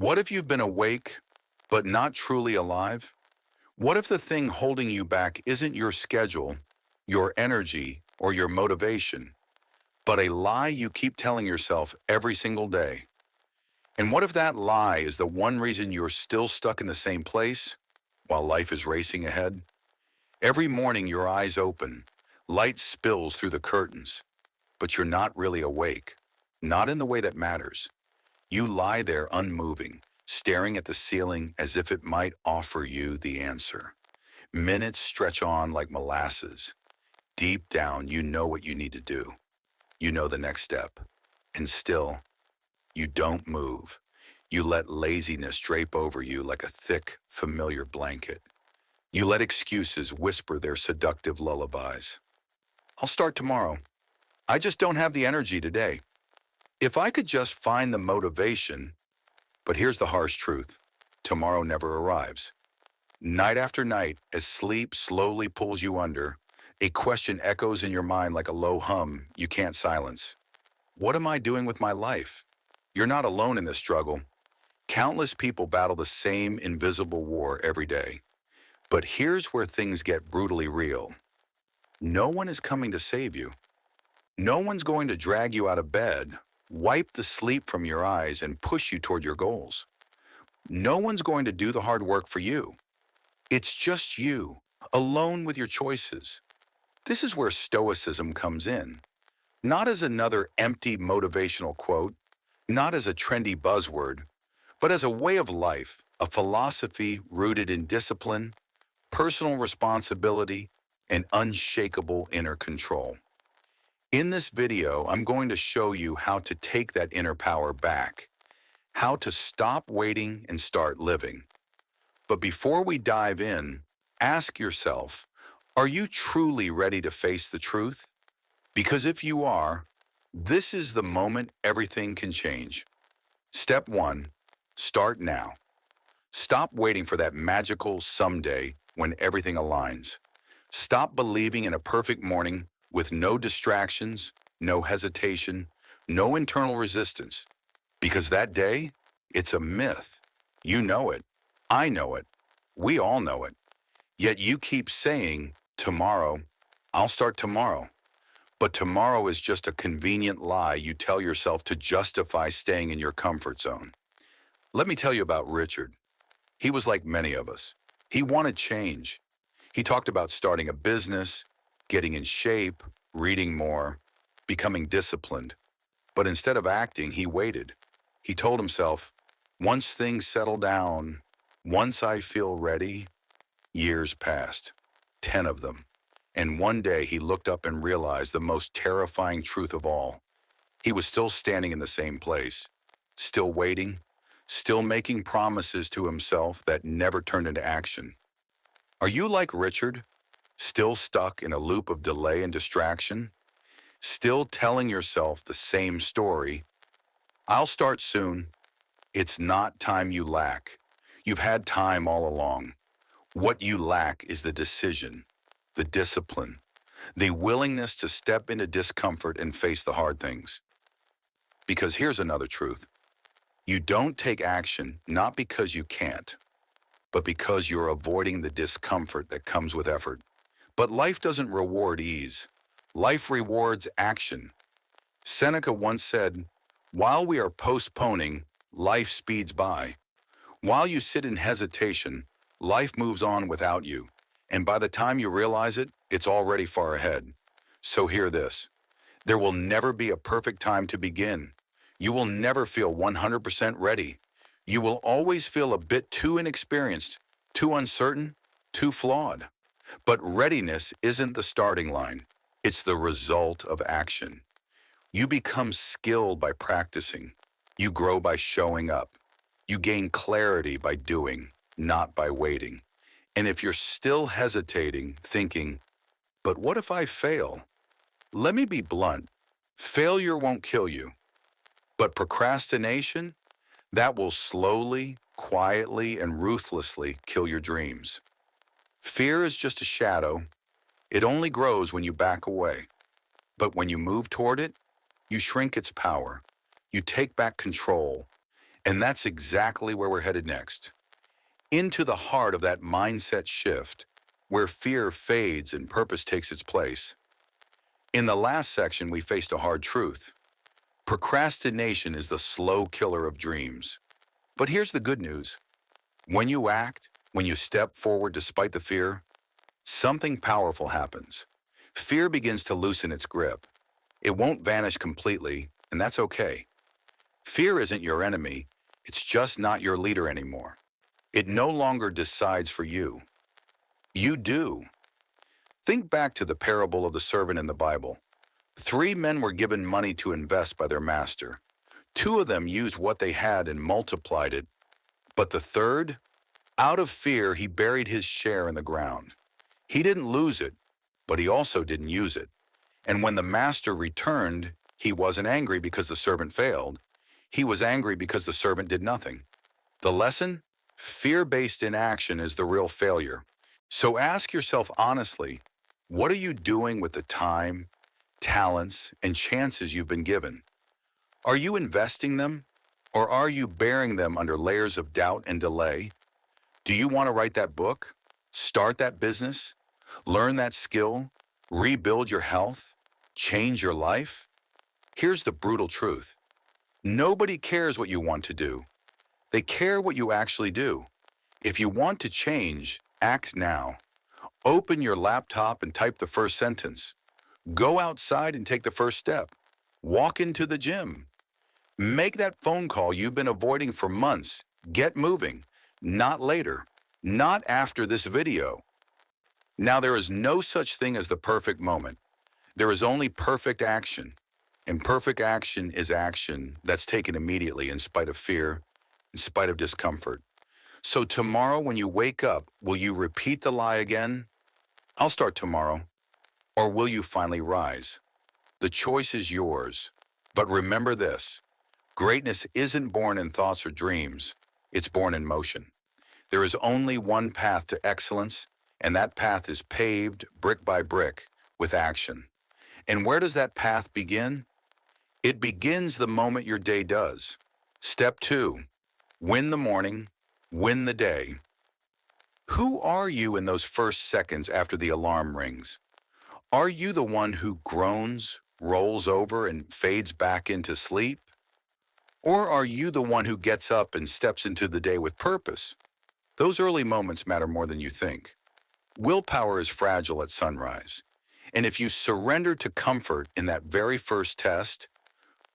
What if you've been awake, but not truly alive? What if the thing holding you back isn't your schedule, your energy, or your motivation, but a lie you keep telling yourself every single day? And what if that lie is the one reason you're still stuck in the same place while life is racing ahead? Every morning your eyes open, light spills through the curtains, but you're not really awake, not in the way that matters. You lie there unmoving, staring at the ceiling as if it might offer you the answer. Minutes stretch on like molasses. Deep down, you know what you need to do. You know the next step. And still, you don't move. You let laziness drape over you like a thick, familiar blanket. You let excuses whisper their seductive lullabies. I'll start tomorrow. I just don't have the energy today. If I could just find the motivation. But here's the harsh truth. Tomorrow never arrives. Night after night, as sleep slowly pulls you under, a question echoes in your mind like a low hum you can't silence. What am I doing with my life? You're not alone in this struggle. Countless people battle the same invisible war every day. But here's where things get brutally real. No one is coming to save you. No one's going to drag you out of bed, wipe the sleep from your eyes, and push you toward your goals. No one's going to do the hard work for you. It's just you, alone with your choices. This is where Stoicism comes in. Not as another empty motivational quote, not as a trendy buzzword, but as a way of life, a philosophy rooted in discipline, personal responsibility, and unshakable inner control. In this video, I'm going to show you how to take that inner power back, how to stop waiting and start living. But before we dive in, ask yourself, are you truly ready to face the truth? Because if you are, this is the moment everything can change. Step 1, start now. Stop waiting for that magical someday when everything aligns. Stop believing in a perfect morning with no distractions, no hesitation, no internal resistance. Because that day, it's a myth. You know it. I know it. We all know it. Yet you keep saying, tomorrow, I'll start tomorrow. But tomorrow is just a convenient lie you tell yourself to justify staying in your comfort zone. Let me tell you about Richard. He was like many of us. He wanted change. He talked about starting a business, getting in shape, reading more, becoming disciplined. But instead of acting, he waited. He told himself, once things settle down, once I feel ready. Years passed, 10 of them. And one day he looked up and realized the most terrifying truth of all. He was still standing in the same place, still waiting, still making promises to himself that never turned into action. Are you like Richard, still stuck in a loop of delay and distraction? Still telling yourself the same story? I'll start soon. It's not time you lack. You've had time all along. What you lack is the decision, the discipline, the willingness to step into discomfort and face the hard things. Because here's another truth. You don't take action not because you can't, but because you're avoiding the discomfort that comes with effort. But life doesn't reward ease. Life rewards action. Seneca once said, while we are postponing, life speeds by. While you sit in hesitation, life moves on without you. And by the time you realize it, it's already far ahead. So hear this. There will never be a perfect time to begin. You will never feel 100% ready. You will always feel a bit too inexperienced, too uncertain, too flawed. But readiness isn't the starting line. It's the result of action. You become skilled by practicing. You grow by showing up. You gain clarity by doing, not by waiting. And if you're still hesitating, thinking, but what if I fail? Let me be blunt. Failure won't kill you. But procrastination, that will slowly, quietly, and ruthlessly kill your dreams. Fear is just a shadow. It only grows when you back away. But when you move toward it, you shrink its power. You take back control. And that's exactly where we're headed next. Into the heart of that mindset shift, where fear fades and purpose takes its place. In the last section, we faced a hard truth. Procrastination is the slow killer of dreams. But here's the good news. When you act, when you step forward despite the fear, something powerful happens. Fear begins to loosen its grip. It won't vanish completely, and that's okay. Fear isn't your enemy, it's just not your leader anymore. It no longer decides for you. You do. Think back to the parable of the servant in the Bible. 3 men were given money to invest by their master. 2 of them used what they had and multiplied it, but the third, out of fear, he buried his share in the ground. He didn't lose it, but he also didn't use it. And when the master returned, he wasn't angry because the servant failed. He was angry because the servant did nothing. The lesson? Fear-based inaction is the real failure. So ask yourself honestly, what are you doing with the time, talents, and chances you've been given? Are you investing them, or are you burying them under layers of doubt and delay? Do you want to write that book? Start that business? Learn that skill? Rebuild your health? Change your life? Here's the brutal truth. Nobody cares what you want to do. They care what you actually do. If you want to change, act now. Open your laptop and type the first sentence. Go outside and take the first step. Walk into the gym. Make that phone call you've been avoiding for months. Get moving. Not later. Not after this video. Now, there is no such thing as the perfect moment. There is only perfect action. And perfect action is action that's taken immediately in spite of fear, in spite of discomfort. So tomorrow when you wake up, will you repeat the lie again? I'll start tomorrow. Or will you finally rise? The choice is yours. But remember this, greatness isn't born in thoughts or dreams. It's born in motion. There is only one path to excellence, and that path is paved brick by brick with action. And where does that path begin? It begins the moment your day does. Step 2, win the morning, win the day. Who are you in those first seconds after the alarm rings? Are you the one who groans, rolls over, and fades back into sleep? Or are you the one who gets up and steps into the day with purpose? Those early moments matter more than you think. Willpower is fragile at sunrise. And if you surrender to comfort in that very first test,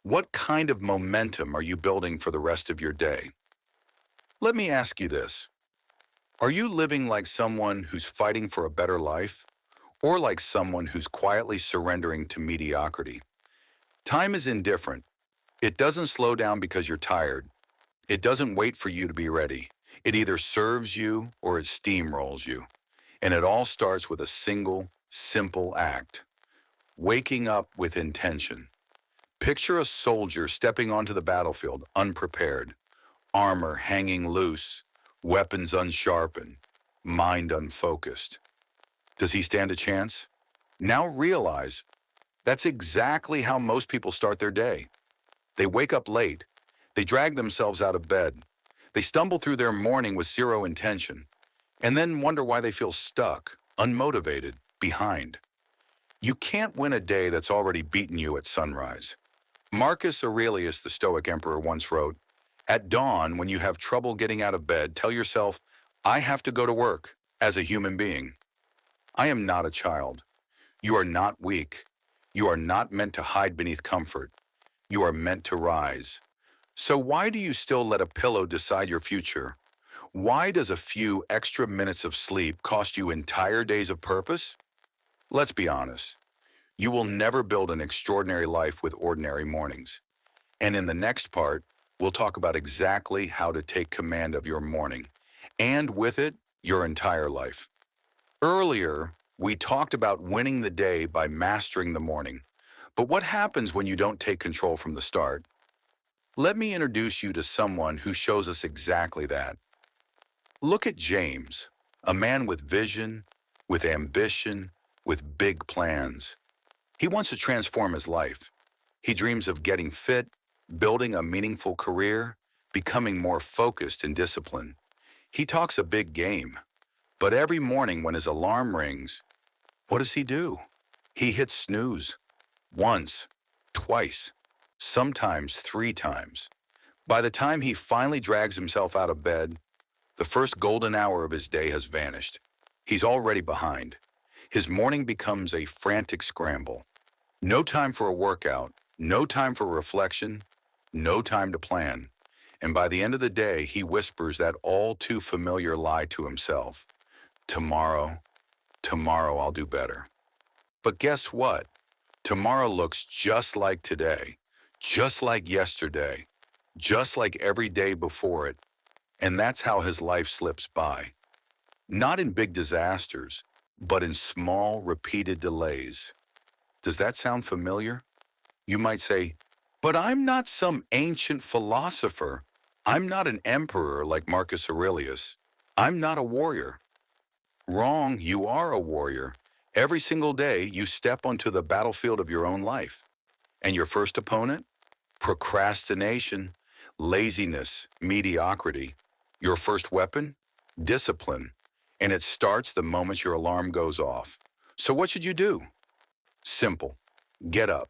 what kind of momentum are you building for the rest of your day? Let me ask you this. Are you living like someone who's fighting for a better life, or like someone who's quietly surrendering to mediocrity? Time is indifferent. It doesn't slow down because you're tired. It doesn't wait for you to be ready. It either serves you or it steamrolls you. And it all starts with a single, simple act. Waking up with intention. Picture a soldier stepping onto the battlefield unprepared, armor hanging loose, weapons unsharpened, mind unfocused. Does he stand a chance? Now realize that's exactly how most people start their day. They wake up late. They drag themselves out of bed. They stumble through their morning with zero intention, and then wonder why they feel stuck, unmotivated, behind. You can't win a day that's already beaten you at sunrise. Marcus Aurelius, the Stoic emperor, once wrote, "At dawn, when you have trouble getting out of bed, tell yourself, 'I have to go to work,' as a human being. I am not a child. You are not weak. You are not meant to hide beneath comfort. You are meant to rise. So why do you still let a pillow decide your future? Why does a few extra minutes of sleep cost you entire days of purpose? Let's be honest. You will never build an extraordinary life with ordinary mornings. And in the next part, we'll talk about exactly how to take command of your morning, and with it, your entire life. Earlier, we talked about winning the day by mastering the morning. But what happens when you don't take control from the start? Let me introduce you to someone who shows us exactly that. Look at James, a man with vision, with ambition, with big plans. He wants to transform his life. He dreams of getting fit, building a meaningful career, becoming more focused and disciplined. He talks a big game, but every morning when his alarm rings, what does he do? He hits snooze once, twice, sometimes 3 times. By the time he finally drags himself out of bed, the first golden hour of his day has vanished. He's already behind. His morning becomes a frantic scramble. No time for a workout, no time for reflection, no time to plan. And by the end of the day, he whispers that all too familiar lie to himself. Tomorrow, tomorrow I'll do better. But guess what? Tomorrow looks just like today, just like yesterday, just like every day before it. And that's how his life slips by. Not in big disasters, but in small, repeated delays. Does that sound familiar? You might say, but I'm not some ancient philosopher. I'm not an emperor like Marcus Aurelius. I'm not a warrior. Wrong, you are a warrior. Every single day you step onto the battlefield of your own life. And your first opponent? Procrastination, laziness, mediocrity. Your first weapon? Discipline. And it starts the moment your alarm goes off. So what should you do? Simple. Get up.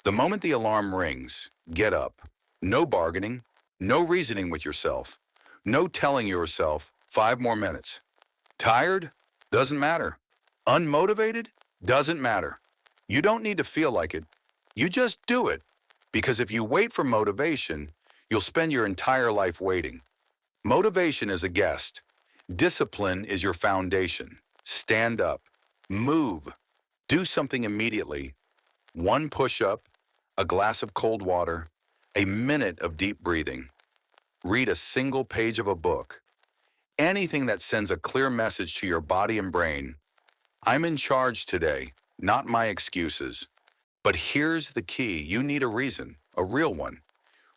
The moment the alarm rings, get up. No bargaining, no reasoning with yourself, no telling yourself 5 more minutes. Tired? Doesn't matter. Unmotivated? Doesn't matter. You don't need to feel like it. You just do it. Because if you wait for motivation, you'll spend your entire life waiting. Motivation is a guest. Discipline is your foundation. Stand up. Move. Do something immediately. One push-up, a glass of cold water, a minute of deep breathing. Read a single page of a book. Anything that sends a clear message to your body and brain. I'm in charge today, not my excuses. But here's the key. You need a reason, a real one.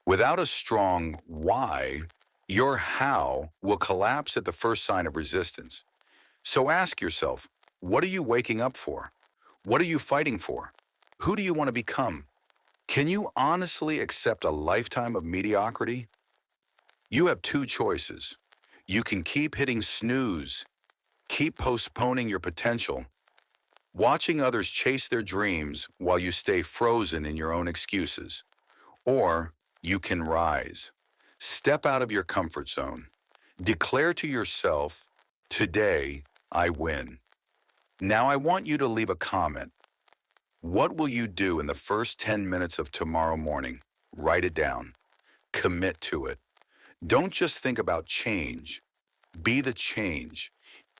Without a strong why, your how will collapse at the first sign of resistance. So ask yourself, what are you waking up for? What are you fighting for? Who do you want to become? Can you honestly accept a lifetime of mediocrity? You have two choices. You can keep hitting snooze, keep postponing your potential, watching others chase their dreams while you stay frozen in your own excuses. Or you can rise. Step out of your comfort zone. Declare to yourself, today I win. Now I want you to leave a comment. What will you do in the first 10 minutes of tomorrow morning? Write it down. Commit to it. Don't just think about change. Be the change.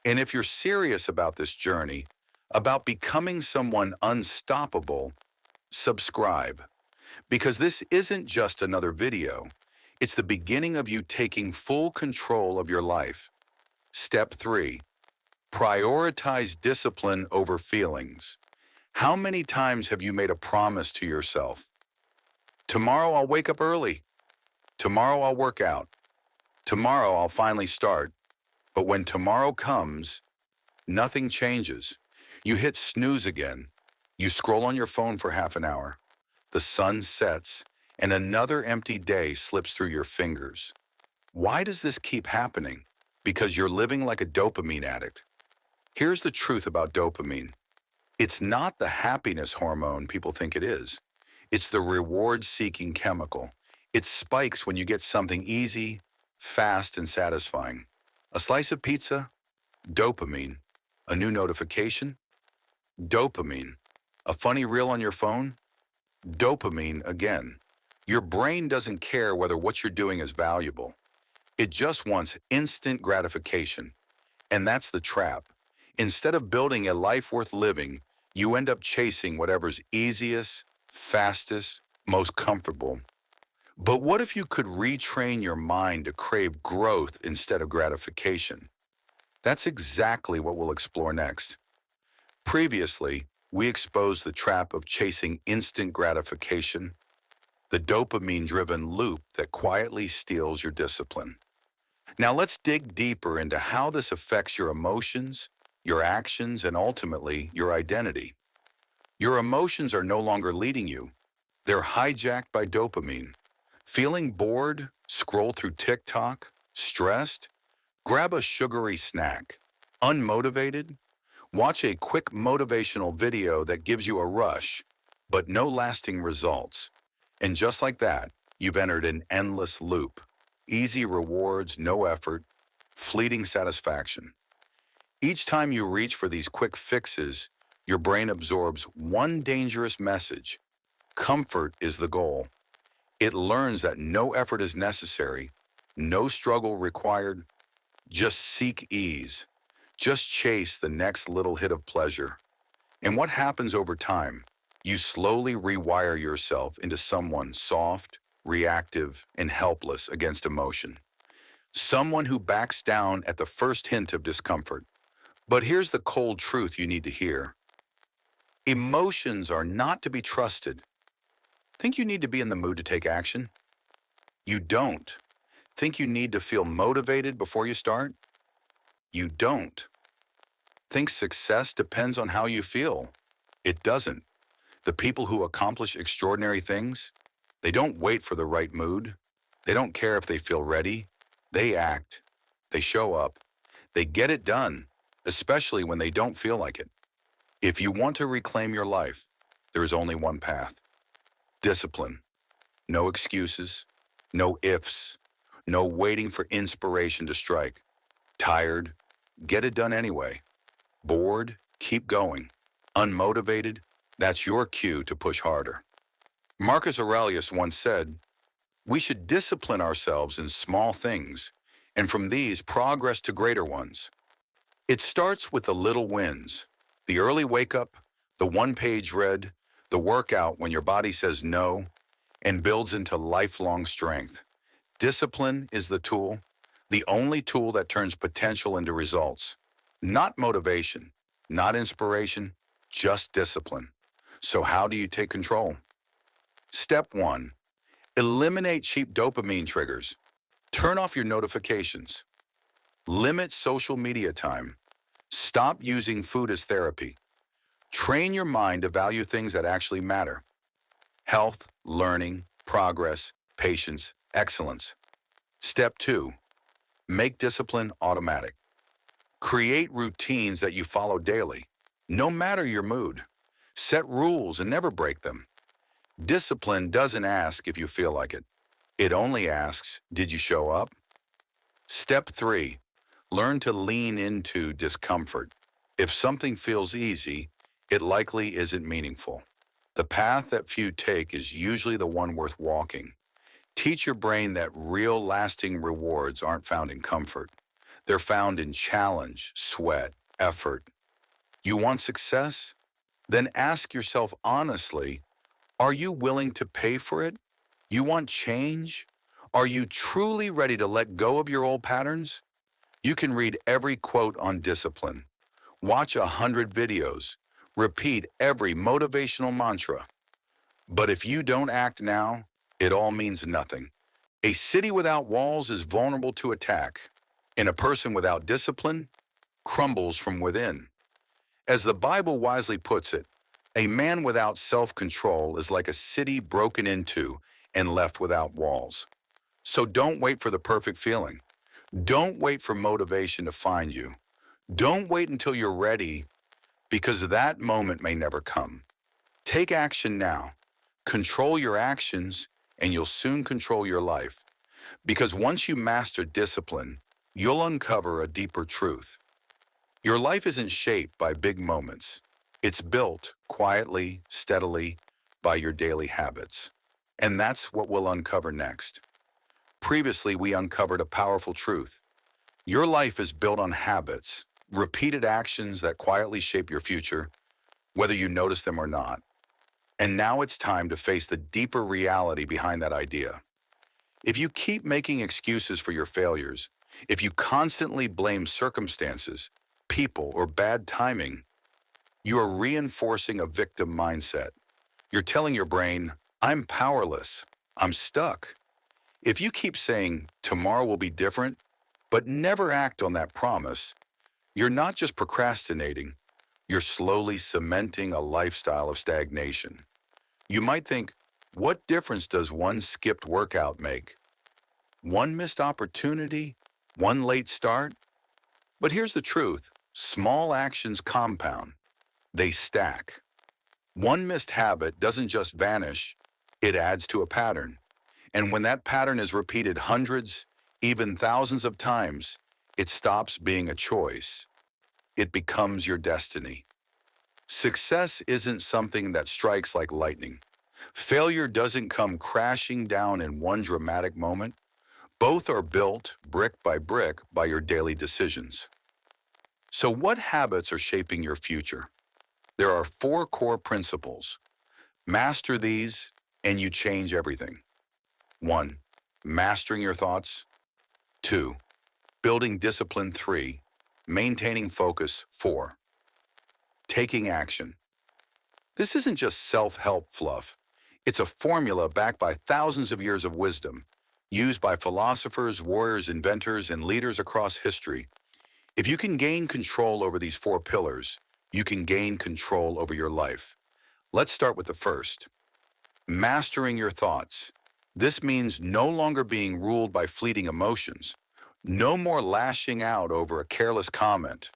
And if you're serious about this journey, about becoming someone unstoppable, subscribe. Because this isn't just another video. It's the beginning of you taking full control of your life. Step 3. Prioritize discipline over feelings. How many times have you made a promise to yourself? Tomorrow I'll wake up early. Tomorrow I'll work out. Tomorrow I'll finally start. But when tomorrow comes, nothing changes. You hit snooze again. You scroll on your phone for half an hour. The sun sets, and another empty day slips through your fingers. Why does this keep happening? Because you're living like a dopamine addict. Here's the truth about dopamine. It's not the happiness hormone people think it is. It's the reward-seeking chemical. It spikes when you get something easy, fast, and satisfying. A slice of pizza? Dopamine. A new notification? Dopamine. A funny reel on your phone? Dopamine again. Your brain doesn't care whether what you're doing is valuable. It just wants instant gratification. And that's the trap. Instead of building a life worth living, you end up chasing whatever's easiest, fastest, most comfortable. But what if you could retrain your mind to crave growth instead of gratification? That's exactly what we'll explore next. Previously, we exposed the trap of chasing instant gratification, the dopamine-driven loop that quietly steals your discipline. Now let's dig deeper into how this affects your emotions, your actions, and ultimately your identity. Your emotions are no longer leading you. They're hijacked by dopamine. Feeling bored? Scroll through TikTok? Stressed? Grab a sugary snack. Unmotivated? Watch a quick motivational video that gives you a rush, but no lasting results. And just like that, you've entered an endless loop. Easy rewards, no effort, fleeting satisfaction. Each time you reach for these quick fixes, your brain absorbs one dangerous message. Comfort is the goal. It learns that no effort is necessary, no struggle required. Just seek ease. Just chase the next little hit of pleasure. And what happens over time? You slowly rewire yourself into someone soft, reactive, and helpless against emotion. Someone who backs down at the first hint of discomfort. But here's the cold truth you need to hear. Emotions are not to be trusted. Think you need to be in the mood to take action? You don't. Think you need to feel motivated before you start? You don't. Think success depends on how you feel? It doesn't. The people who accomplish extraordinary things, they don't wait for the right mood. They don't care if they feel ready. They act. They show up. They get it done, especially when they don't feel like it. If you want to reclaim your life, there is only one path. Discipline. No excuses. No ifs. No waiting for inspiration to strike. Tired? Get it done anyway. Bored? Keep going. Unmotivated? That's your cue to push harder. Marcus Aurelius once said, "We should discipline ourselves in small things, and from these progress to greater ones." It starts with the little wins, the early wake up, the one-page read, the workout when your body says no, and builds into lifelong strength. Discipline is the tool, the only tool that turns potential into results. Not motivation, not inspiration, just discipline. So how do you take control? Step 1. Eliminate cheap dopamine triggers. Turn off your notifications. Limit social media time. Stop using food as therapy. Train your mind to value things that actually matter. Health, learning, progress, patience, excellence. Step 2. Make discipline automatic. Create routines that you follow daily, no matter your mood. Set rules and never break them. Discipline doesn't ask if you feel like it. It only asks, did you show up? Step 3. Learn to lean into discomfort. If something feels easy, it likely isn't meaningful. The path that few take is usually the one worth walking. Teach your brain that real lasting rewards aren't found in comfort. They're found in challenge, sweat, effort. You want success? Then ask yourself honestly, are you willing to pay for it? You want change? Are you truly ready to let go of your old patterns? You can read every quote on discipline, watch 100 videos, repeat every motivational mantra. But if you don't act now, it all means nothing. A city without walls is vulnerable to attack, and a person without discipline crumbles from within. As the Bible wisely puts it, a man without self-control is like a city broken into and left without walls. So don't wait for the perfect feeling. Don't wait for motivation to find you. Don't wait until you're ready, because that moment may never come. Take action now. Control your actions, and you'll soon control your life. Because once you master discipline, you'll uncover a deeper truth. Your life isn't shaped by big moments. It's built quietly, steadily, by your daily habits. And that's what we'll uncover next. Previously, we uncovered a powerful truth. Your life is built on habits, repeated actions that quietly shape your future, whether you notice them or not. And now it's time to face the deeper reality behind that idea. If you keep making excuses for your failures, if you constantly blame circumstances, people, or bad timing, you are reinforcing a victim mindset. You're telling your brain, I'm powerless, I'm stuck. If you keep saying, tomorrow will be different, but never act on that promise, you're not just procrastinating, you're slowly cementing a lifestyle of stagnation. You might think, What difference does one skipped workout make? One missed opportunity? One late start? But here's the truth. Small actions compound. They stack. One missed habit doesn't just vanish, it adds to a pattern. And when that pattern is repeated hundreds, even thousands of times, it stops being a choice. It becomes your destiny. Success isn't something that strikes like lightning. Failure doesn't come crashing down in one dramatic moment. Both are built brick by your daily decisions. So what habits are shaping your future? There are four core principles. Master these and you change everything. 1. Mastering your thoughts. 2. Building discipline. 3. Maintaining focus. 4. Taking action. This isn't just self-help fluff. It's a formula backed by thousands of years of wisdom, used by philosophers, warriors, inventors, and leaders across history. If you can gain control over these four pillars, you can gain control over your life. Let's start with the first. Mastering your thoughts. This means no longer being ruled by fleeting emotions. No more lashing out over a careless comment.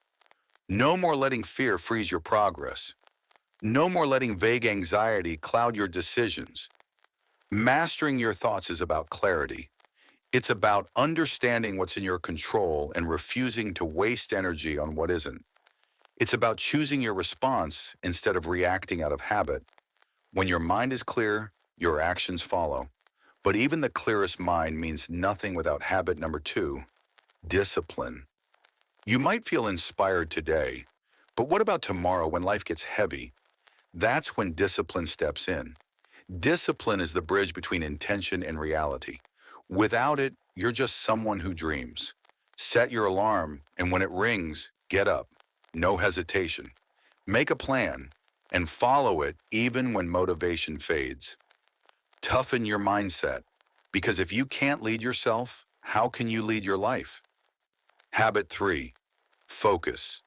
No more letting fear freeze your progress. No more letting vague anxiety cloud your decisions. Mastering your thoughts is about clarity. It's about understanding what's in your control and refusing to waste energy on what isn't. It's about choosing your response instead of reacting out of habit. When your mind is clear, your actions follow. But even the clearest mind means nothing without habit number 2, discipline. You might feel inspired today, but what about tomorrow when life gets heavy? That's when discipline steps in. Discipline is the bridge between intention and reality. Without it, you're just someone who dreams. Set your alarm, and when it rings, get up. No hesitation. Make a plan, and follow it even when motivation fades. Toughen your mindset, because if you can't lead yourself, how can you lead your life? Habit 3, focus.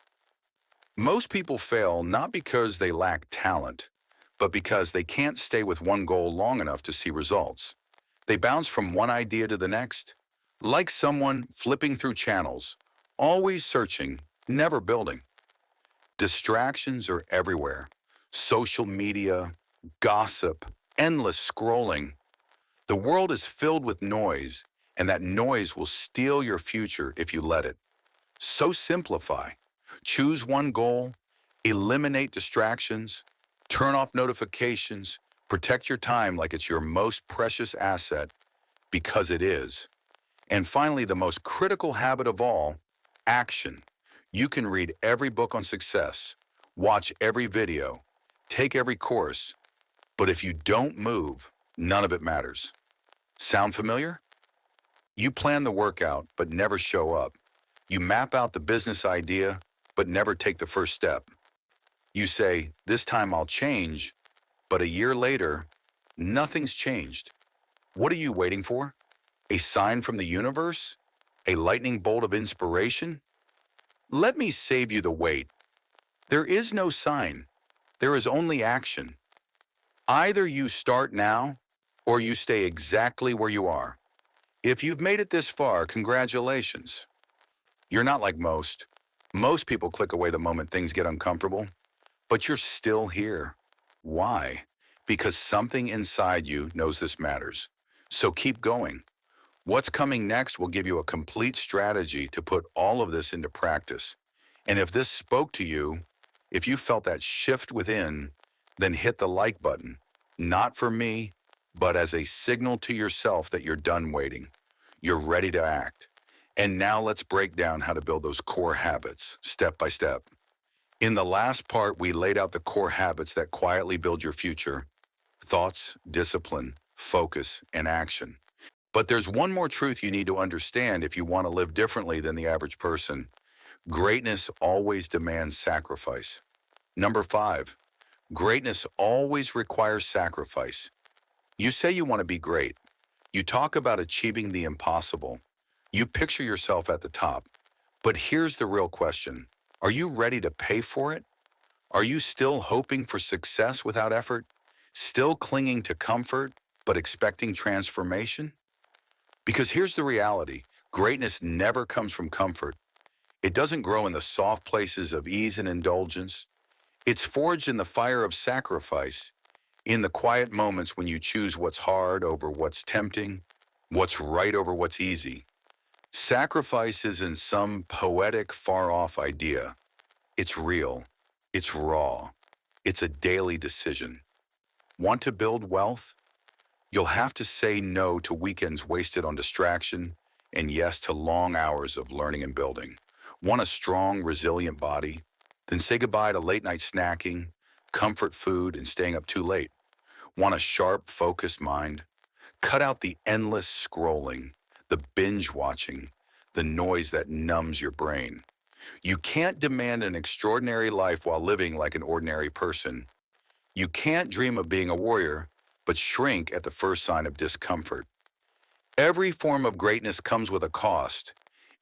Most people fail not because they lack talent, but because they can't stay with one goal long enough to see results. They bounce from one idea to the next, like someone flipping through channels, always searching, never building. Distractions are everywhere. Social media, gossip, endless scrolling. The world is filled with noise, and that noise will steal your future if you let it. So simplify. Choose one goal, eliminate distractions, turn off notifications, protect your time like it's your most precious asset, because it is. And finally, the most critical habit of all, action. You can read every book on success, watch every video, take every course, but if you don't move, none of it matters. Sound familiar? You plan the workout, but never show up. You map out the business idea, but never take the first step. You say, this time I'll change, but a year later, nothing's changed. What are you waiting for? A sign from the universe? A lightning bolt of inspiration? Let me save you the wait. There is no sign. There is only action. Either you start now, or you stay exactly where you are. If you've made it this far, congratulations. You're not like most. Most people click away the moment things get uncomfortable, but you're still here. Why? Because something inside you knows this matters. So keep going. What's coming next will give you a complete strategy to put all of this into practice. And if this spoke to you, if you felt that shift within, then hit the like button. Not for me, but as a signal to yourself that you're done waiting. You're ready to act. And now let's break down how to build those core habits, step by step. In the last part, we laid out the core habits that quietly build your future: thoughts, discipline, focus, and action. But there's one more truth you need to understand if you want to live differently than the average person. Greatness always demands sacrifice. Number 5, greatness always requires sacrifice. You say you want to be great. You talk about achieving the impossible. You picture yourself at the top. But here's the real question. Are you ready to pay for it? Are you still hoping for success without effort? Still clinging to comfort, but expecting transformation? Because here's the reality. Greatness never comes from comfort. It doesn't grow in the soft places of ease and indulgence. It's forged in the fire of sacrifice, in the quiet moments when you choose what's hard over what's tempting, what's right over what's easy. Sacrifice isn't some poetic, far-off idea. It's real. It's raw. It's a daily decision. Want to build wealth? You'll have to say no to weekends wasted on distraction and yes to long hours of learning and building. Want a strong, resilient body? Then say goodbye to late night snacking, comfort food, and staying up too late. Want a sharp, focused mind? Cut out the endless scrolling, the binge watching, the noise that numbs your brain. You can't demand an extraordinary life while living like an ordinary person. You can't dream of being a warrior, but shrink at the first sign of discomfort. Every form of greatness comes with a cost,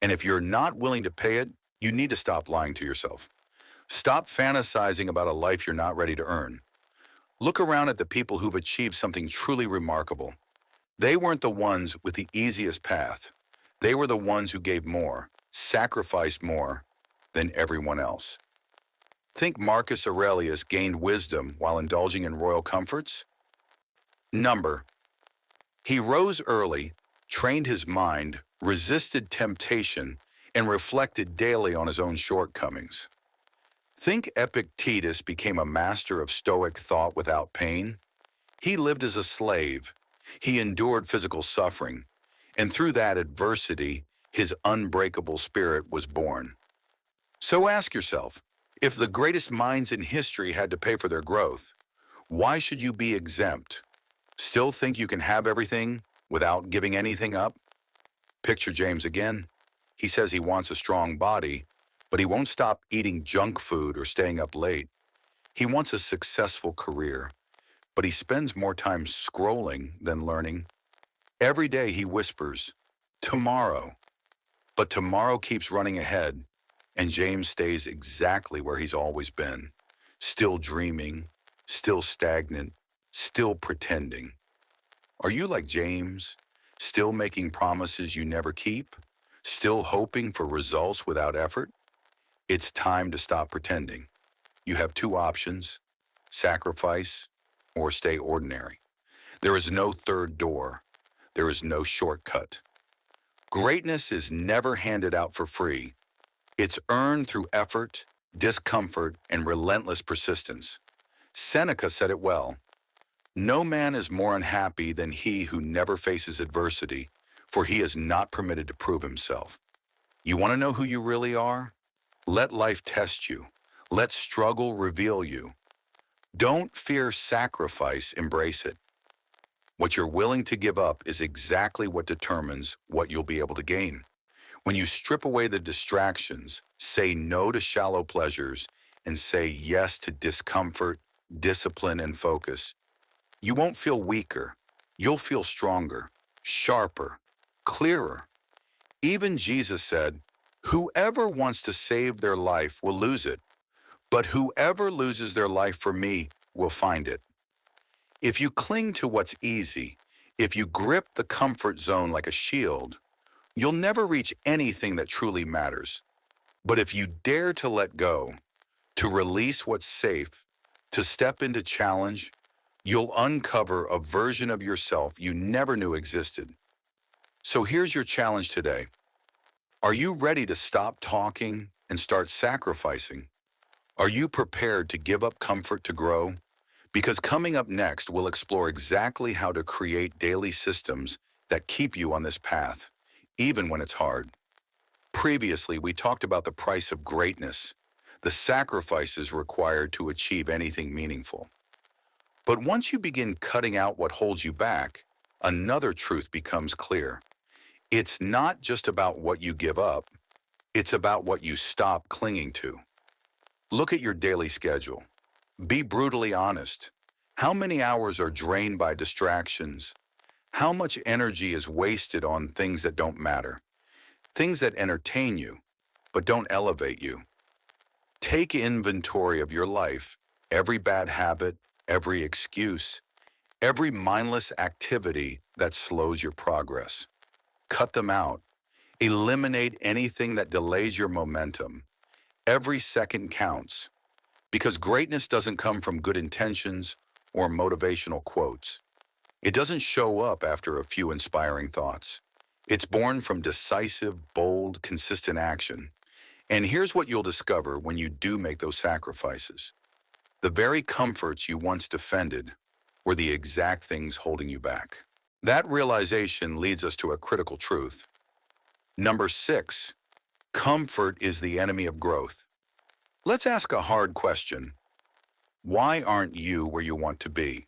and if you're not willing to pay it, you need to stop lying to yourself. Stop fantasizing about a life you're not ready to earn. Look around at the people who've achieved something truly remarkable. They weren't the ones with the easiest path. They were the ones who gave more, sacrificed more than everyone else. Think Marcus Aurelius gained wisdom while indulging in royal comforts? Number. He rose early, trained his mind, resisted temptation, and reflected daily on his own shortcomings. Think Epictetus became a master of Stoic thought without pain? He lived as a slave. He endured physical suffering, and through that adversity, his unbreakable spirit was born. So ask yourself, if the greatest minds in history had to pay for their growth, why should you be exempt? Still think you can have everything without giving anything up? Picture James again. He says he wants a strong body, but he won't stop eating junk food or staying up late. He wants a successful career, but he spends more time scrolling than learning. Every day he whispers, tomorrow. But tomorrow keeps running ahead, and James stays exactly where he's always been. Still dreaming, still stagnant, still pretending. Are you like James? Still making promises you never keep? Still hoping for results without effort? It's time to stop pretending. You have two options: sacrifice or stay ordinary. There is no third door. There is no shortcut. Greatness is never handed out for free. It's earned through effort, discomfort, and relentless persistence. Seneca said it well. No man is more unhappy than he who never faces adversity, for he is not permitted to prove himself. You want to know who you really are? Let life test you. Let struggle reveal you. Don't fear sacrifice, embrace it. What you're willing to give up is exactly what determines what you'll be able to gain. When you strip away the distractions, say no to shallow pleasures, and say yes to discomfort, discipline, and focus, you won't feel weaker. You'll feel stronger, sharper, clearer. Even Jesus said, "Whoever wants to save their life will lose it, but whoever loses their life for me will find it." If you cling to what's easy, if you grip the comfort zone like a shield, you'll never reach anything that truly matters. But if you dare to let go, to release what's safe, to step into challenge, you'll uncover a version of yourself you never knew existed. So here's your challenge today. Are you ready to stop talking and start sacrificing? Are you prepared to give up comfort to grow? Because coming up next, we'll explore exactly how to create daily systems that keep you on this path, even when it's hard. Previously, we talked about the price of greatness, the sacrifices required to achieve anything meaningful. But once you begin cutting out what holds you back, another truth becomes clear. It's not just about what you give up, it's about what you stop clinging to. Look at your daily schedule. Be brutally honest. How many hours are drained by distractions? How much energy is wasted on things that don't matter? Things that entertain you, but don't elevate you? Take inventory of your life, every bad habit, every excuse, every mindless activity that slows your progress. Cut them out. Eliminate anything that delays your momentum. Every second counts, because greatness doesn't come from good intentions or motivational quotes. It doesn't show up after a few inspiring thoughts. It's born from decisive, bold, consistent action. And here's what you'll discover when you do make those sacrifices. The very comforts you once defended were the exact things holding you back. That realization leads us to a critical truth. Number 6, comfort is the enemy of growth. Let's ask a hard question. Why aren't you where you want to be?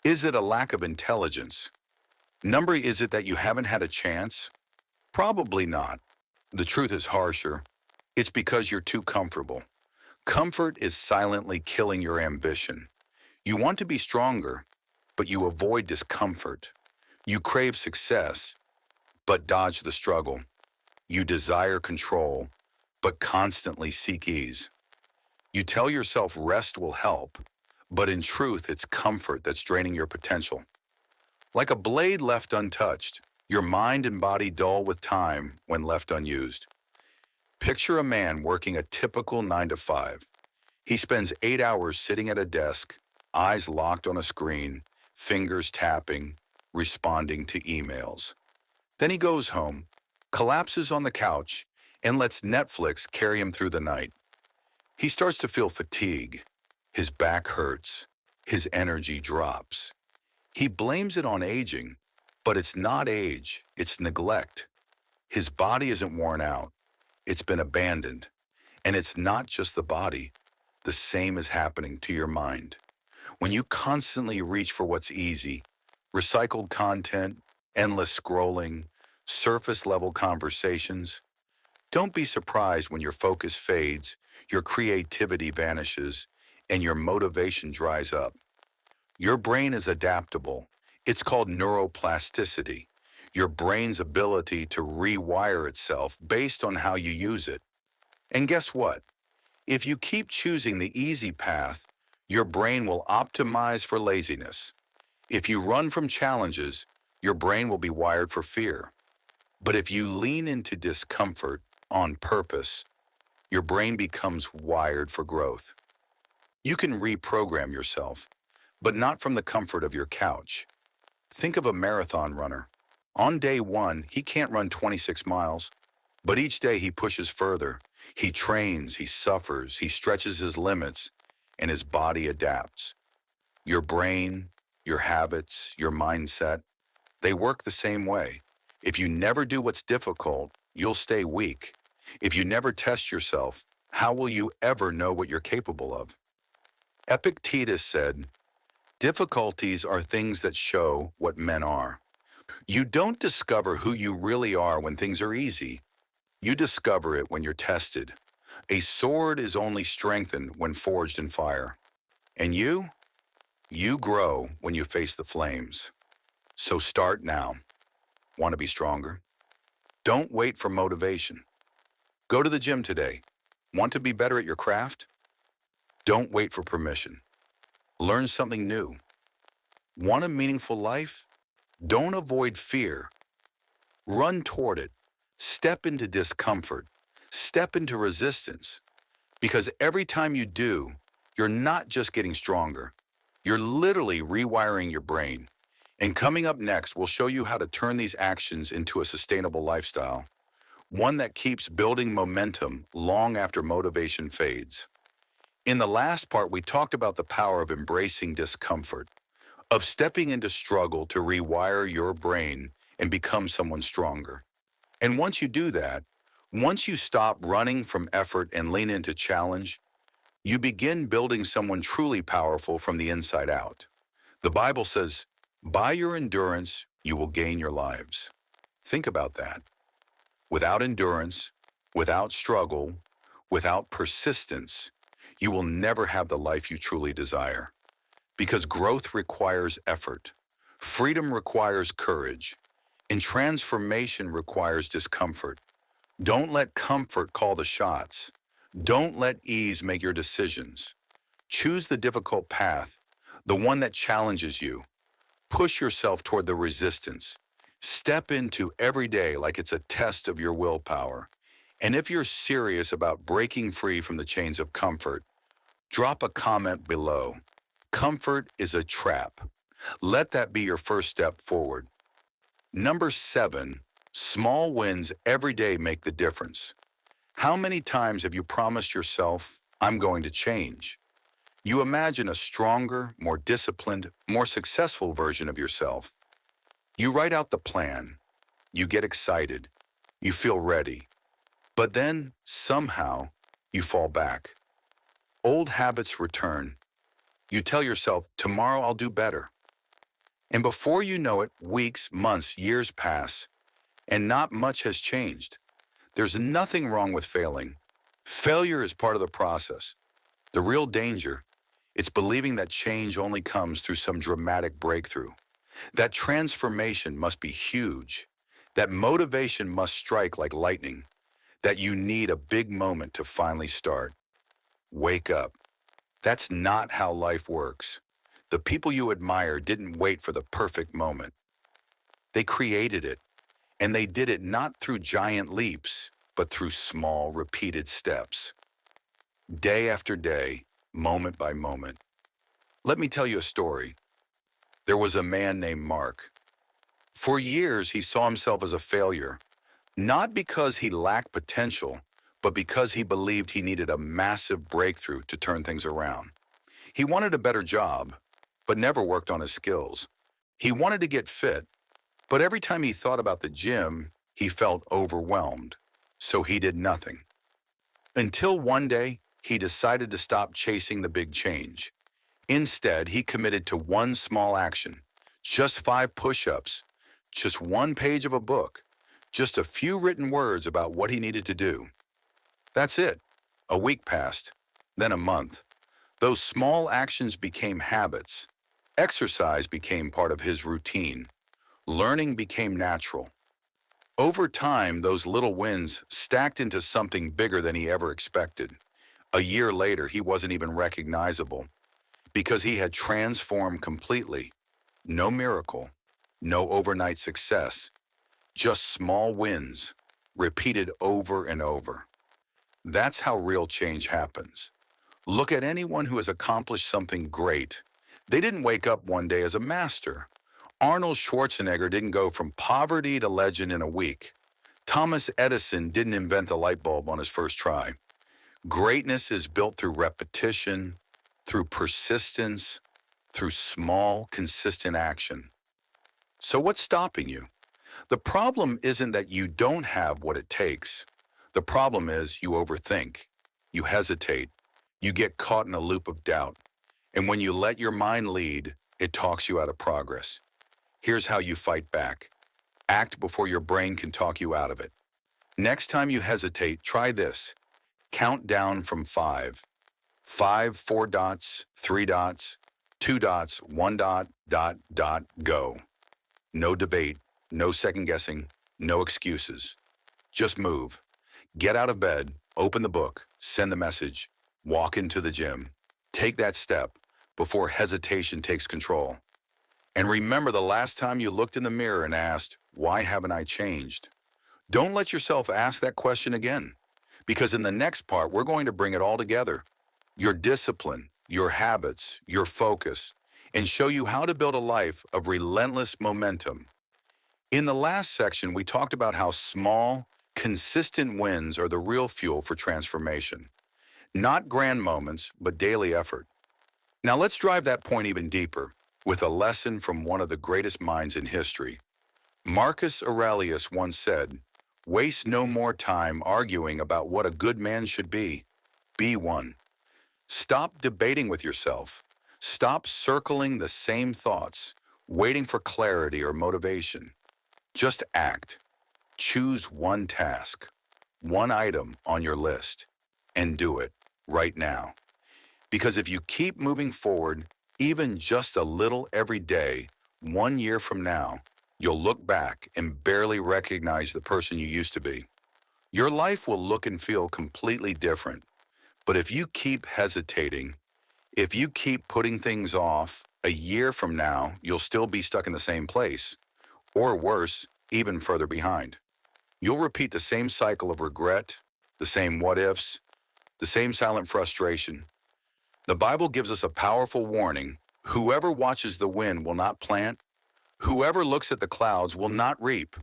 Is it a lack of intelligence? Is it that you haven't had a chance? Probably not. The truth is harsher. It's because you're too comfortable. Comfort is silently killing your ambition. You want to be stronger, but you avoid discomfort. You crave success, but dodge the struggle. You desire control, but constantly seek ease. You tell yourself rest will help, but in truth, it's comfort that's draining your potential. Like a blade left untouched, your mind and body dull with time when left unused. Picture a man working a typical 9 to 5. He spends 8 hours sitting at a desk, eyes locked on a screen, fingers tapping, responding to emails. Then he goes home, collapses on the couch, and lets Netflix carry him through the night. He starts to feel fatigue. His back hurts. His energy drops. He blames it on aging, but it's not age, it's neglect. His body isn't worn out, it's been abandoned. And it's not just the body. The same is happening to your mind. When you constantly reach for what's easy, recycled content, endless scrolling, surface level conversations, don't be surprised when your focus fades, your creativity vanishes, and your motivation dries up. Your brain is adaptable. It's called neuroplasticity, your brain's ability to rewire itself based on how you use it. And guess what? If you keep choosing the easy path, your brain will optimize for laziness. If you run from challenges, your brain will be wired for fear. But if you lean into discomfort on purpose, your brain becomes wired for growth. You can reprogram yourself, but not from the comfort of your couch. Think of a marathon runner. On day 1, he can't run 26 miles, but each day he pushes further. He trains, he suffers, he stretches his limits, and his body adapts. Your brain, your habits, your mindset, they work the same way. If you never do what's difficult, you'll stay weak. If you never test yourself, how will you ever know what you're capable of? Epictetus said, difficulties are things that show what men are. You don't discover who you really are when things are easy. You discover it when you're tested. A sword is only strengthened when forged in fire. And you grow when you face the flames. So start now. Want to be stronger? Don't wait for motivation. Go to the gym today. Want to be better at your craft? Don't wait for permission. Learn something new. Want a meaningful life? Don't avoid fear. Run toward it. Step into discomfort. Step into resistance. Because every time you do, you're not just getting stronger. You're literally rewiring your brain. And coming up next, we'll show you how to turn these actions into a sustainable lifestyle, one that keeps building momentum long after motivation fades. In the last part, we talked about the power of embracing discomfort, of stepping into struggle to rewire your brain and become someone stronger. And once you do that, once you stop running from effort and lean into challenge, you begin building someone truly powerful from the inside out. The Bible says, by your endurance, you will gain your lives. Think about that. Without endurance, without struggle, without persistence, you will never have the life you truly desire. Because growth requires effort, freedom requires courage, and transformation requires discomfort. Don't let comfort call the shots. Don't let ease make your decisions. Choose the difficult path, the one that challenges you. Push yourself toward the resistance. Step into every day like it's a test of your willpower. And if you're serious about breaking free from the chains of comfort, drop a comment below. Comfort is a trap. Let that be your first step forward. Number 7, small wins every day make the difference. How many times have you promised yourself, I'm going to change? You imagine a stronger, more disciplined, more successful version of yourself. You write out the plan. You get excited. You feel ready. But then, somehow, you fall back. Old habits return. You tell yourself, tomorrow I'll do better. And before you know it, weeks, months, years pass, and not much has changed. There's nothing wrong with failing. Failure is part of the process. The real danger, it's believing that change only comes through some dramatic breakthrough. That transformation must be huge. That motivation must strike like lightning. That you need a big moment to finally start. Wake up. That's not how life works. The people you admire didn't wait for the perfect moment. They created it, and they did it not through giant leaps, but through small, repeated steps. Day after day, moment by moment. Let me tell you a story. There was a man named Mark. For years, he saw himself as a failure, not because he lacked potential, but because he believed he needed a massive breakthrough to turn things around. He wanted a better job, but never worked on his skills. He wanted to get fit, but every time he thought about the gym, he felt overwhelmed. So he did nothing. Until one day, he decided to stop chasing the big change. Instead, he committed to one small action, just 5 push-ups, just one page of a book, just a few written words about what he needed to do. That's it. A week passed, then a month. Those small actions became habits. Exercise became part of his routine. Learning became natural. Over time, those little wins stacked into something bigger than he ever expected. A year later, he wasn't even recognizable because he had transformed completely. No miracle, no overnight success, just small wins, repeated over and over. That's how real change happens. Look at anyone who has accomplished something great. They didn't wake up one day as a master. Arnold Schwarzenegger didn't go from poverty to legend in a week. Thomas Edison didn't invent the light bulb on his first try. Greatness is built through repetition, through persistence, through small, consistent action. So what's stopping you? The problem isn't that you don't have what it takes. The problem is you overthink, you hesitate, you get caught in a loop of doubt. And when you let your mind lead, it talks you out of progress. Here's how you fight back. Act before your brain can talk you out of it. Next time you hesitate, try this. Count down from 5. 5, 4 dots, 3 dots, 2 dots, 1 dot, dot, dot, go. No debate, no second guessing, no excuses. Just move. Get out of bed, open the book, send the message, walk into the gym. Take that step before hesitation takes control. And remember the last time you looked in the mirror and asked, why haven't I changed? Don't let yourself ask that question again, because in the next part, we're going to bring it all together. Your discipline, your habits, your focus, and show you how to build a life of relentless momentum. In the last section, we talked about how small, consistent wins are the real fuel for transformation. Not grand moments, but daily effort. Now let's drive that point even deeper with a lesson from one of the greatest minds in history. Marcus Aurelius once said, "Waste no more time arguing about what a good man should be. Be one." Stop debating with yourself. Stop circling the same thoughts, waiting for clarity or motivation. Just act. Choose one task, one item on your list, and do it right now. Because if you keep moving forward, even just a little every day, 1 year from now, you'll look back and barely recognize the person you used to be. Your life will look and feel completely different. But if you keep hesitating, if you keep putting things off, A year from now, you'll still be stuck in the same place, or worse, even further behind. You'll repeat the same cycle of regret, the same what ifs, the same silent frustration. The Bible gives us a powerful warning. Whoever watches the wind will not plant. Whoever looks at the clouds will not reap.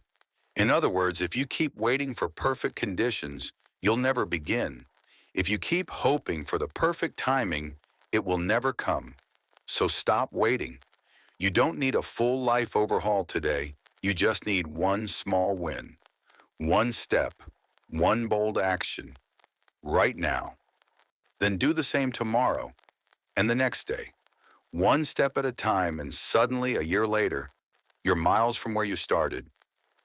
In other words, if you keep waiting for perfect conditions, you'll never begin. If you keep hoping for the perfect timing, it will never come. So stop waiting. You don't need a full life overhaul today. You just need one small win, one step, one bold action, right now. Then do the same tomorrow and the next day, one step at a time, and suddenly, a year later, you're miles from where you started.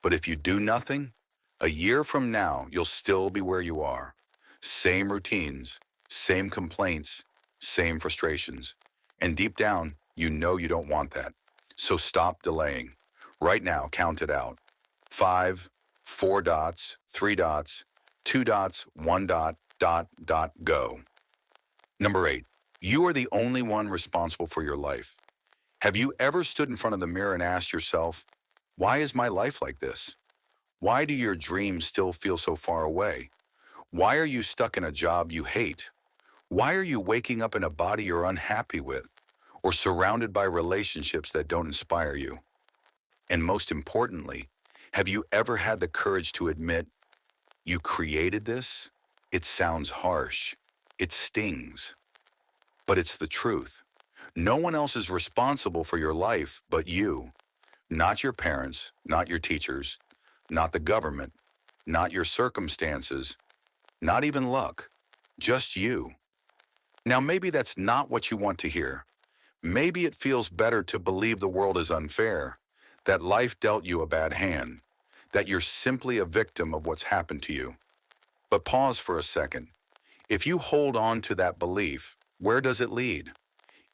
But if you do nothing, a year from now, you'll still be where you are. Same routines, same complaints, same frustrations. And deep down, you know you don't want that. So stop delaying. Right now, count it out. 5, 4 dots, 3 dots, 2 dots, 1 dot, go. Number 8, you are the only one responsible for your life. Have you ever stood in front of the mirror and asked yourself, why is my life like this? Why do your dreams still feel so far away? Why are you stuck in a job you hate? Why are you waking up in a body you're unhappy with, or surrounded by relationships that don't inspire you? And most importantly, have you ever had the courage to admit you created this? It sounds harsh. It stings. But it's the truth. No one else is responsible for your life but you. Not your parents, not your teachers, not the government, not your circumstances, not even luck. Just you. Now maybe that's not what you want to hear. Maybe it feels better to believe the world is unfair, that life dealt you a bad hand, that you're simply a victim of what's happened to you. But pause for a second. If you hold on to that belief, where does it lead?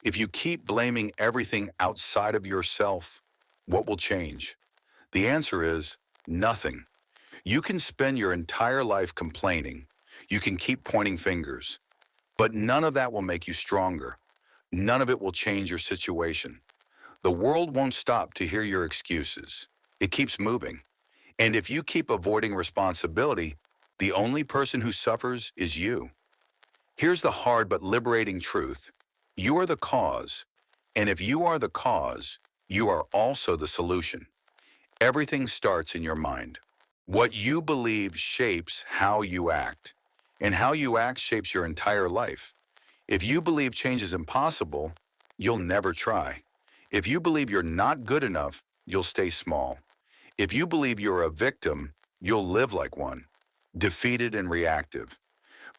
If you keep blaming everything outside of yourself, what will change? The answer is nothing. You can spend your entire life complaining. You can keep pointing fingers. But none of that will make you stronger. None of it will change your situation. The world won't stop to hear your excuses. It keeps moving. And if you keep avoiding responsibility, the only person who suffers is you. Here's the hard but liberating truth. You are the cause. And if you are the cause, you are also the solution. Everything starts in your mind. What you believe shapes how you act. And how you act shapes your entire life. If you believe change is impossible, you'll never try. If you believe you're not good enough, you'll stay small. If you believe you're a victim, you'll live like one, defeated and reactive.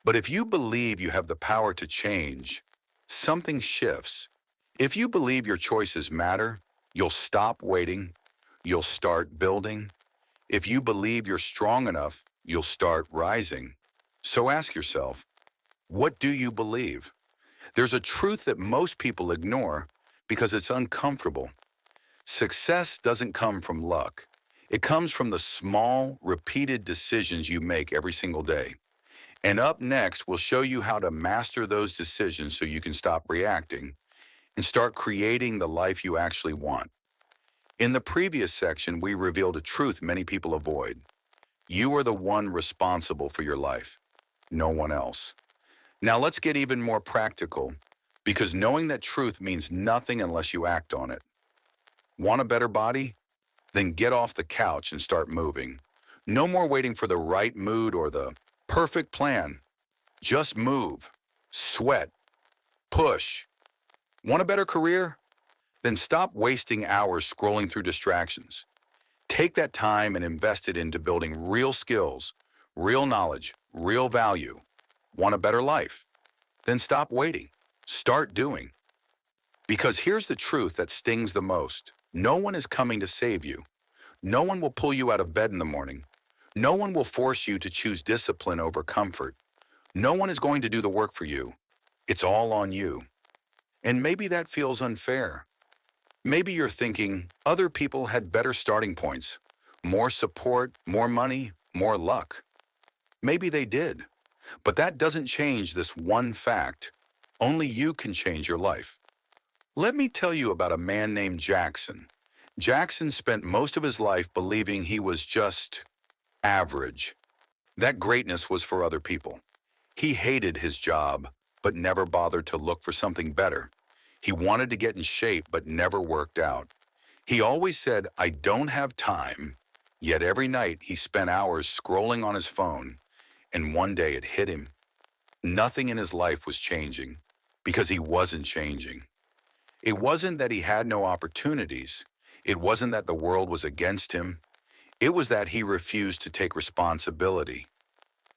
But if you believe you have the power to change, something shifts. If you believe your choices matter, you'll stop waiting, you'll start building. If you believe you're strong enough, you'll start rising. So ask yourself, what do you believe? There's a truth that most people ignore because it's uncomfortable. Success doesn't come from luck. It comes from the small, repeated decisions you make every single day. And up next, we'll show you how to master those decisions so you can stop reacting and start creating the life you actually want. In the previous section, we revealed a truth many people avoid. You are the one responsible for your life, no one else. Now let's get even more practical, because knowing that truth means nothing unless you act on it. Want a better body? Then get off the couch and start moving. No more waiting for the right mood or the perfect plan. Just move, sweat, push. Want a better career? Then stop wasting hours scrolling through distractions. Take that time and invest it into building real skills, real knowledge, real value. Want a better life? Then stop waiting. Start doing. Because here's the truth that stings the most. No one is coming to save you. No one will pull you out of bed in the morning. No one will force you to choose discipline over comfort. No one is going to do the work for you. It's all on you. And maybe that feels unfair. Maybe you're thinking other people had better starting points, more support, more money, more luck. Maybe they did. But that doesn't change this one fact. Only you can change your life. Let me tell you about a man named Jackson. Jackson spent most of his life believing he was just average. That greatness was for other people. He hated his job, but never bothered to look for something better. He wanted to get in shape, but never worked out. He always said, I don't have time. Yet every night he spent hours scrolling on his phone, and one day it hit him. Nothing in his life was changing because he wasn't changing. It wasn't that he had no opportunities. It wasn't that the world was against him. It was that he refused to take responsibility.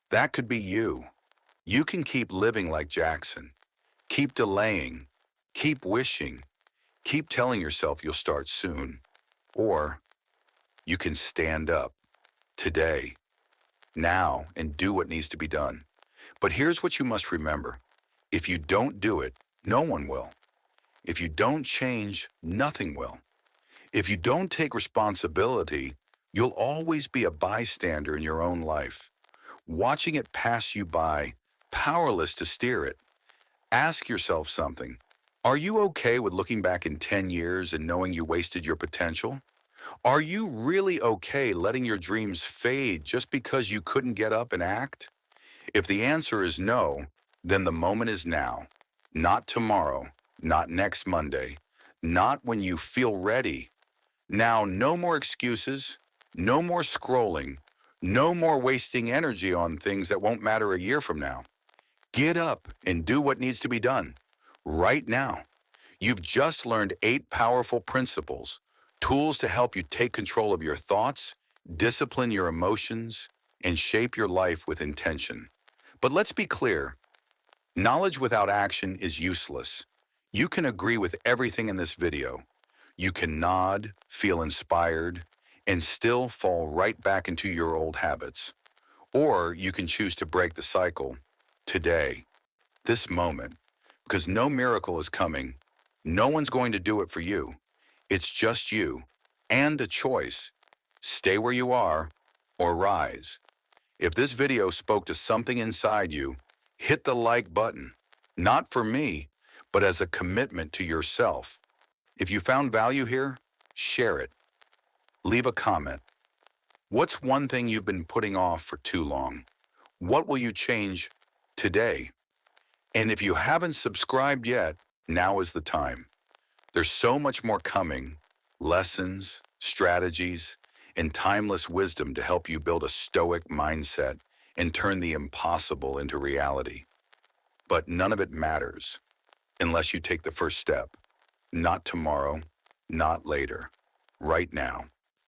That could be you. You can keep living like Jackson. Keep delaying. Keep wishing. Keep telling yourself you'll start soon. Or you can stand up today, now, and do what needs to be done. But here's what you must remember. If you don't do it, no one will. If you don't change, nothing will. If you don't take responsibility, you'll always be a bystander in your own life, watching it pass you by, powerless to steer it. Ask yourself something. Are you okay with looking back in 10 years and knowing you wasted your potential? Are you really okay letting your dreams fade just because you couldn't get up and act? If the answer is no, then the moment is now. Not tomorrow, not next Monday, not when you feel ready. Now, no more excuses, no more scrolling, no more wasting energy on things that won't matter a year from now. Get up and do what needs to be done right now. You've just learned 8 powerful principles, tools to help you take control of your thoughts, discipline your emotions, and shape your life with intention. But let's be clear, knowledge without action is useless. You can agree with everything in this video. You can nod, feel inspired, and still fall right back into your old habits. Or you can choose to break the cycle today, this moment, because no miracle is coming. No one's going to do it for you. It's just you and a choice. Stay where you are or rise. If this video spoke to something inside you, hit the like button. Not for me, but as a commitment to yourself. If you found value here, share it. Leave a comment. What's one thing you've been putting off for too long? What will you change today? And if you haven't subscribed yet, now is the time. There's so much more coming, lessons, strategies, and timeless wisdom to help you build a stoic mindset and turn the impossible into reality. But none of it matters unless you take the first step. Not tomorrow, not later, right now.